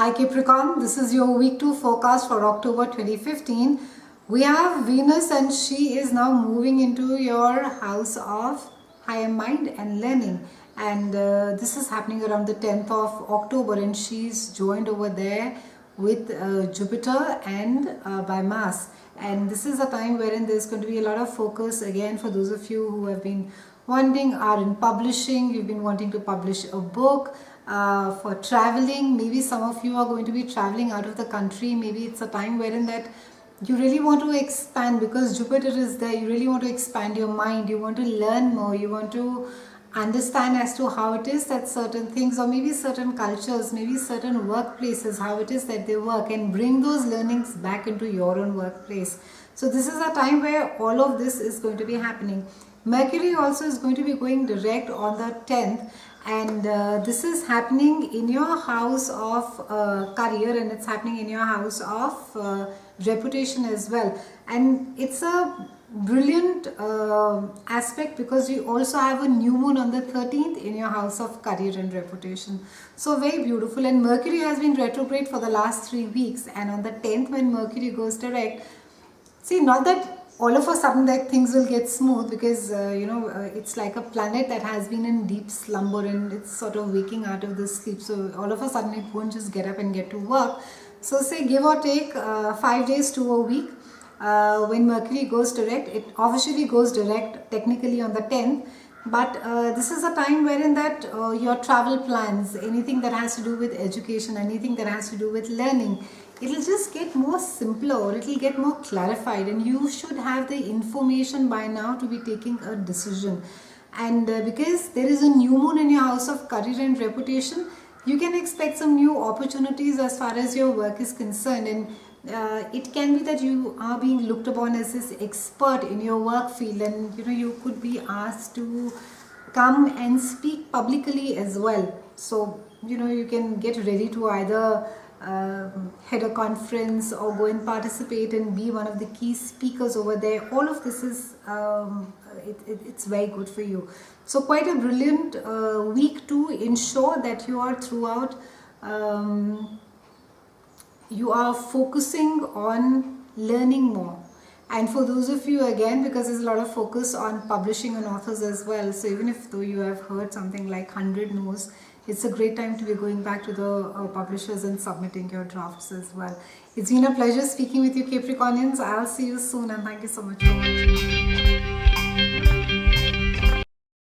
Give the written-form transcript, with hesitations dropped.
Hi Capricorn, this is your week 2 forecast for October 2015. We have Venus and she is now moving into your house of higher mind and learning, and this is happening around the 10th of October, and she's joined over there with Jupiter and by Mars, and this is a time wherein there's going to be a lot of focus again for those of you who have been wanting, are in publishing, you've been wanting to publish a book, for traveling. Maybe some of you are going to be traveling out of the country. Maybe it's a time wherein that you really want to expand, because Jupiter is there. You really want to expand your mind, you want to learn more, you want to understand as to how it is that certain things, or maybe certain cultures, maybe certain workplaces, how it is that they work, and bring those learnings back into your own workplace. So this is a time where all of this is going to be happening. Mercury also is going to be going direct on the 10th, and this is happening in your house of career, and it's happening in your house of reputation as well. And it's a brilliant aspect because you also have a new moon on the 13th in your house of career and reputation. So very beautiful. And Mercury has been retrograde for the last 3 weeks, and on the 10th when Mercury goes direct, see, not that all of a sudden that things will get smooth, because it's like a planet that has been in deep slumber and it's sort of waking out of the sleep. So all of a sudden it won't just get up and get to work. So say give or take 5 days to a week, when Mercury goes direct. It officially goes direct technically on the 10th, but this is a time wherein that your travel plans, anything that has to do with education, anything that has to do with learning, it'll just get more simpler, or it'll get more clarified, and you should have the information by now to be taking a decision. And because there is a new moon in your house of career and reputation, you can expect some new opportunities as far as your work is concerned, and it can be that you are being looked upon as this expert in your work field, and you could be asked to come and speak publicly as well. So you can get ready to either head a conference or go and participate and be one of the key speakers over there. All of this is it's very good for you. So quite a brilliant week to ensure that you are throughout you are focusing on learning more. And for those of you, again, because there's a lot of focus on publishing and authors as well, so even if though you have heard something like 100 no's, it's a great time to be going back to the publishers and submitting your drafts as well. It's been a pleasure speaking with you, Capricornians. I'll see you soon, and thank you so much for watching.